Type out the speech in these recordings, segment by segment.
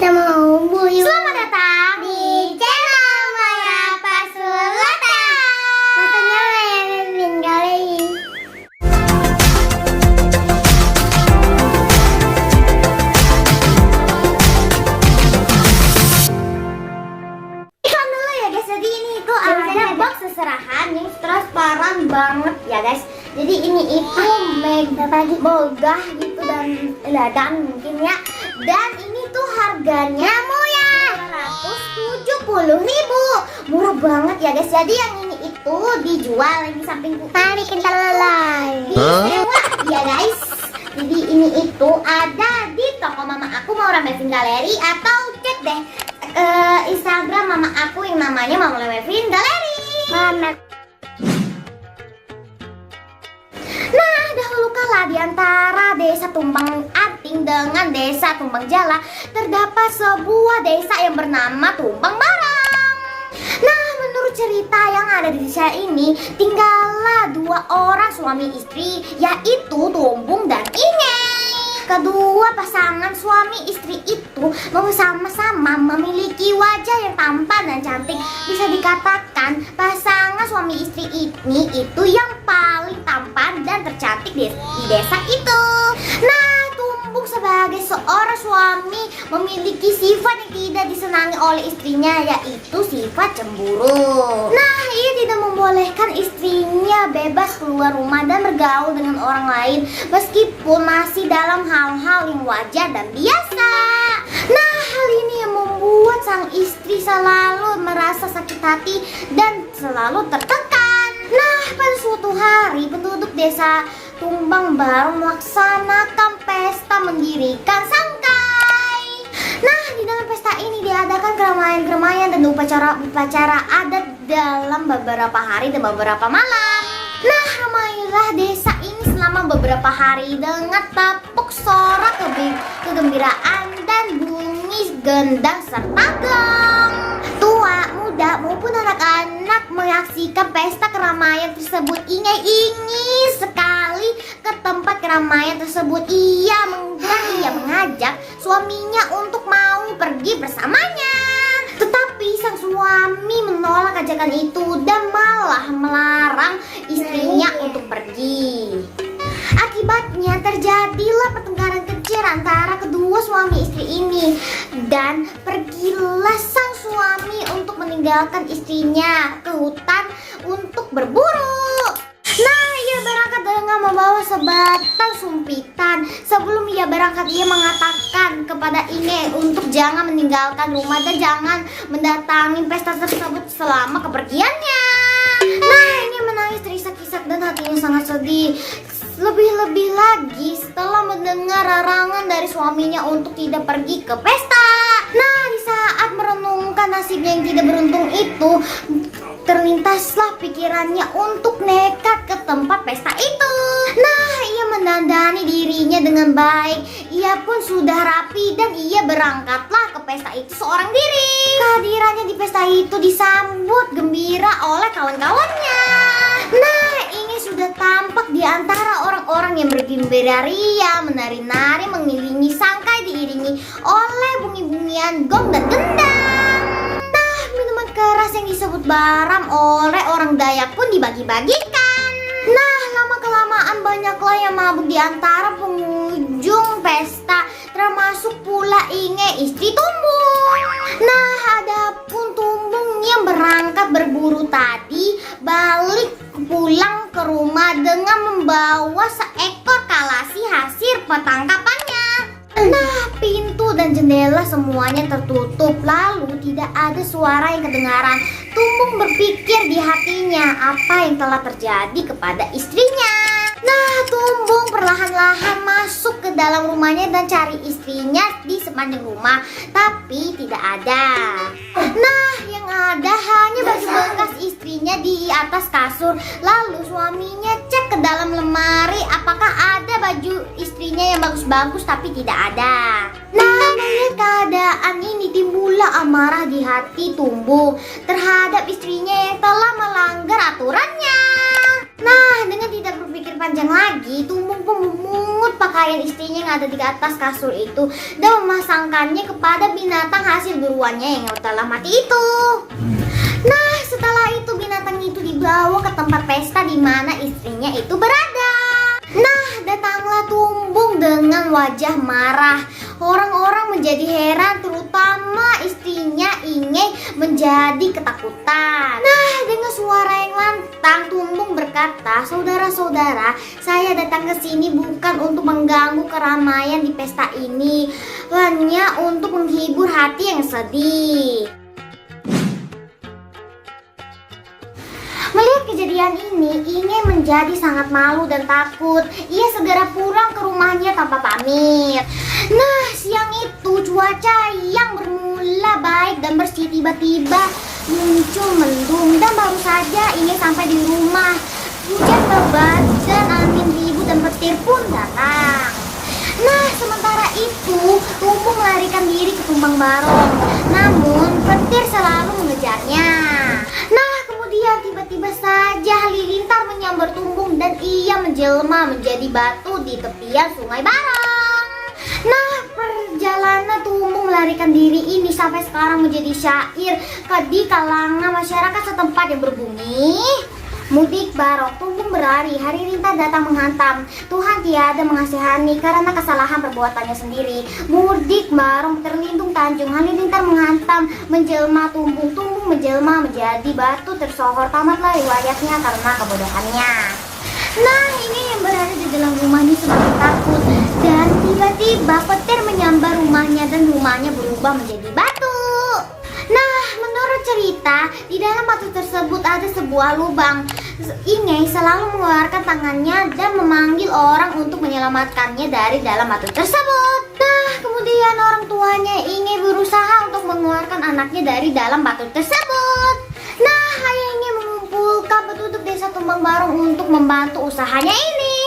Kita mau buyut. Selamat datang di channel Moira Pasulata. Fotonya Melvin kali ini. Iklan dulu ya guys. Jadi ini tuh ada box seserahan yang transparan banget ya guys. Jadi ini itu megah gitu dan ladan mungkin ya. Dan ini tuh harganya ya 270.000. Murah banget ya guys. Jadi yang ini itu dijual di samping Mari kita lelai. disewa ya guys. Jadi ini itu ada di toko mama aku Maura Melvin Galeri, atau cek deh Instagram mama aku yang namanya Maura Melvin Galeri. Mama. Nah, dahulu kala di antara desa Tumbang Anting dengan desa Tumbang Jala terdapat sebuah desa yang bernama Tumbang Barang. Nah, menurut cerita yang ada di desa ini, tinggallah dua orang suami istri, yaitu Tumbung dan Ingey. Kedua pasangan suami istri itu sama-sama memiliki wajah yang tampan dan cantik. Bisa dikatakan pasangan suami istri ini itu yang paling tampan dan tercantik di desa itu. Nah, Tumbung sebagai seorang suami memiliki sifat yang tidak disenangi oleh istrinya, yaitu sifat cemburu. Nah, ia tidak membolehkan istrinya bebas keluar rumah dan bergaul dengan orang lain meskipun masih dalam hal-hal yang wajar dan biasa. Nah, hal ini yang membuat sang istri selalu merasa sakit hati dan selalu tertekan. Nah, pada suatu hari penduduk desa Tumbang Barang melaksanakan pesta mendirikan sangkai. Nah, di dalam pesta ini diadakan keramaian-keramaian dan upacara adat dalam beberapa hari dan beberapa malam. Nah, ramailah desa ini selama beberapa hari dengan tepuk sorak kegembiraan dan bunyi gendang serta gong. Tua, muda maupun anak-anak menyaksikan pesta keramaian tersebut. Ingin sekali ke tempat keramaian tersebut. Ia mengajak suaminya untuk mau pergi bersamanya. Tetapi sang suami menolak ajakan itu dan malah melarang istrinya untuk pergi. Akibatnya terjadilah pertengkaran kecil antara kedua suami istri ini, dan pergilah sang suami untuk meninggalkan istrinya ke hutan untuk berburu. Nah, ia berangkat dengan membawa sebatang sumpitan. Sebelum ia berangkat, ia mengatakan kepada Ingey untuk jangan meninggalkan rumah dan jangan mendatangi pesta tersebut selama kepergiannya. Nah, Ingey menangis terisak-isak dan hatinya sangat sedih. Lebih-lebih lagi setelah mendengar larangan dari suaminya untuk tidak pergi ke pesta. Nah, di saat merenungkan nasibnya yang tidak beruntung itu, terlintaslah pikirannya untuk nekat ke tempat pesta itu. Nah, ia mendandani dirinya dengan baik. Ia pun sudah rapi dan ia berangkatlah ke pesta itu seorang diri. Kehadirannya di pesta itu disambut gembira oleh kawan-kawannya. Nah, ini sudah tampak di antara orang-orang yang bergembira ria, menari-nari, mengiringi sangkai diiringi oleh bunyi-bunyian gong dan gendang. Nah, minuman keras yang disebut baram oleh orang Dayak pun dibagi-bagikan. Nah, lama-kelamaan banyaklah yang mabuk di antara pengunjung pesta, termasuk pula Ingey istri Tumbung. Nah, adapun Tumbung yang berangkat berburu tadi balik pulang ke rumah dengan membawa seekor kalasi hasil petangkapannya. Nah, pintu dan jendela semuanya tertutup, lalu tidak ada suara yang kedengaran. Tumbung berpikir di hatinya apa yang telah terjadi kepada istrinya. Nah, Tumbung perlahan-lahan masuk ke dalam rumahnya dan cari istrinya di sepanjang rumah, tapi tidak ada. Nah, yang ada hanya baju bekas istrinya di atas kasur. Lalu suaminya cek ke dalam lemari apakah ada baju istrinya yang bagus-bagus, tapi tidak ada. Nah, melihat keadaan ini timbullah amarah di hati Tumbung terhadap istrinya yang telah melanggar aturannya. Nah, dengan tidak berpikir panjang lagi, Tumbung pun memungut pakaian istrinya yang ada di atas kasur itu dan memasangkannya kepada binatang hasil buruannya yang telah mati itu. Nah, setelah itu binatang itu dibawa ke tempat pesta di mana istrinya itu berada. Nah, datanglah Tumbung dengan wajah marah. Orang-orang menjadi heran, terutama istrinya Inge menjadi ketakutan. Nah, dengan suara yang lantang, Tumbung berkata, "Saudara-saudara, saya datang ke sini bukan untuk mengganggu keramaian di pesta ini, hanya untuk menghibur hati yang sedih." Melihat kejadian ini, Inge menjadi sangat malu dan takut. Ia segera pulang ke rumahnya tanpa pamit. Nah, siang itu cuaca yang bermula baik dan bersih tiba-tiba muncul mendung dan baru saja Inge sampai di rumah, hujan lebat dan angin ribut dan petir pun datang. Nah, sementara itu Tumbung melarikan diri ke Tumbang Barong. Namun petir selalu mengejarnya. Nah, kemudian tiba-tiba saja Halilintar menyambar Tumbung dan ia menjelma menjadi batu di tepian Sungai Barong. Nah, perjalanan Tumbung melarikan diri ini sampai sekarang menjadi syair di kalangan masyarakat setempat yang berbunyi, "Mudik Barong, Tumbung berlari, Halilintar datang menghantam. Tuhan tiada mengasihani karena kesalahan perbuatannya sendiri. Mudik Barong terlindung Tanjung, Halilintar menghantam, menjelma Tumbung, Tumbung menjelma menjadi batu tersohor. Tamatlah riwayatnya karena kebodohannya." Nah, ini yang berada di dalam rumahnya semakin takut dan tiba-tiba petir menyambar rumahnya dan rumahnya berubah menjadi batu. Nah, menurut cerita, di dalam batu tersebut ada sebuah lubang. Inge selalu mengeluarkan tangannya dan memanggil orang untuk menyelamatkannya dari dalam batu tersebut. Nah, kemudian orang tuanya Inge berusaha untuk mengeluarkan anaknya dari dalam batu tersebut. Nah, ayah Inge mengumpulkan penduduk desa Tumbang Barong untuk membantu usahanya ini.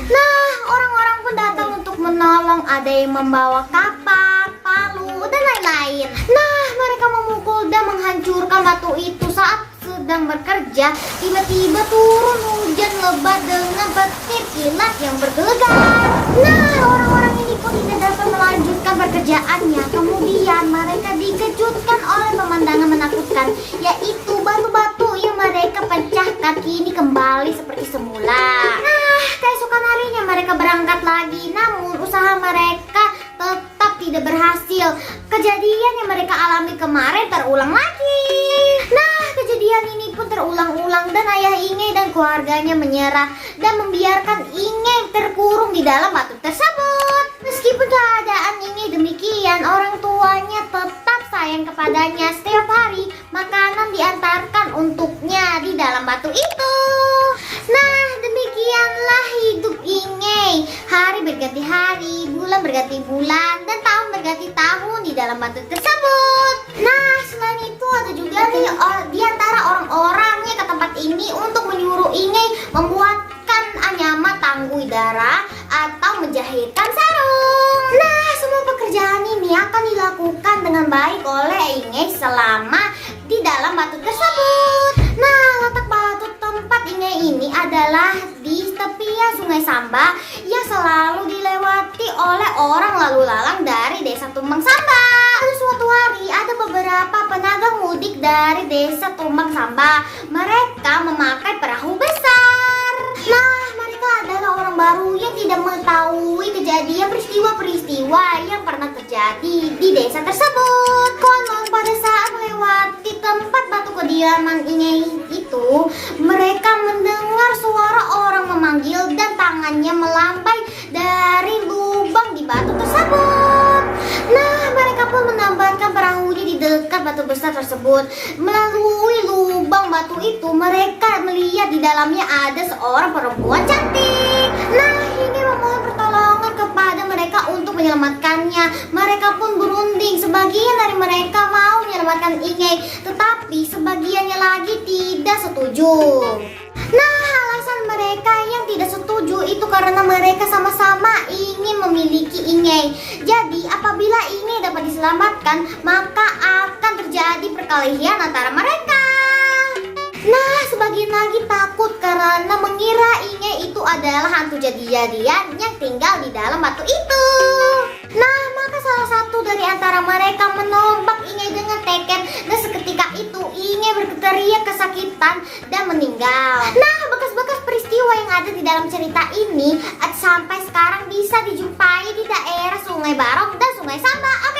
Nah, orang-orang pun datang untuk menolong. Ada yang membawa kapak, palu, dan lain-lain. Nah, mereka memukul dan menghancurkan batu itu. Saat sedang bekerja, tiba-tiba turun hujan lebat dengan petir kilat yang bergelegar. Nah, orang-orang ini pun tidak dapat melanjutkan pekerjaannya. Kemudian mereka dikejutkan oleh pemandangan menakutkan, yaitu batu-batu yang mereka pecahkan kini kembali seperti semula. Nah, keesokan harinya mereka berangkat lagi, namun usaha mereka tetap tidak berhasil. Kejadian yang mereka alami kemarin terulang lagi. Nah, kejadian ini pun terulang-ulang dan ayah Inge dan keluarganya menyerah dan membiarkan Inge terkurung di dalam batu tersebut. Meskipun keadaan Inge demikian, orang tuanya tetap sayang kepadanya. Setiap hari makanan diantarkan untuknya di dalam batu itu. Nah, demikianlah hidup Inge. Hari berganti hari, bulan berganti bulan, dan tahun berganti tahun di dalam batu tersebut. Nah, selain itu ada juga nih di antara orang-orangnya ke tempat ini untuk menyuruh Inge membuatkan anyaman tangguh darah atau menjahitkan sarung. Nah, semua pekerjaan ini akan dilakukan dengan baik oleh Inge selama di dalam batu tersebut. Nah, letak batu tempat Inge ini adalah di tepian Sungai Samba yang selalu dilewati oleh orang lalu lalang dari desa Tumbang Samba. Pada suatu hari ada beberapa pedagang mudik dari desa Tumbang Samba. Mereka memakai perahu besar. Nah, mereka adalah orang baru yang tidak mengetahui kejadian peristiwa-peristiwa yang pernah terjadi di desa tersebut. Konon pada saat melewati tempat batu kediaman Inge itu, mereka mendengar suara orang memanggil dan tangannya melambai dari lubang di batu tersebut. Nah, mereka pun menambahkan perahunya di dekat batu besar tersebut. Melalui lubang batu itu, mereka melihat di dalamnya ada seorang perempuan cantik. Nah, ini memohon pertolongan kepada mereka untuk menyelamatkannya. Mereka pun berunding. Sebagian dari mereka mau menyelamatkan Inge, tetapi sebagiannya lagi tidak setuju. Nah, alasan mereka yang tidak setuju itu karena mereka sama-sama ingin memiliki Inge. Jadi, apabila Inge dapat diselamatkan, maka akan terjadi perkelahian antara mereka. Nah, sebagian lagi takut karena mengira Inge itu adalah hantu jadi-jadian yang tinggal di dalam batu itu. Nah, maka salah satu dari antara mereka menombak Inge dengan teken dan seketika itu Inge berteriak kesakitan dan meninggal. Nah, bekas-bekas peristiwa yang ada di dalam cerita ini sampai sekarang bisa dijumpai di daerah Sungai Barong dan Sungai Samba. Oke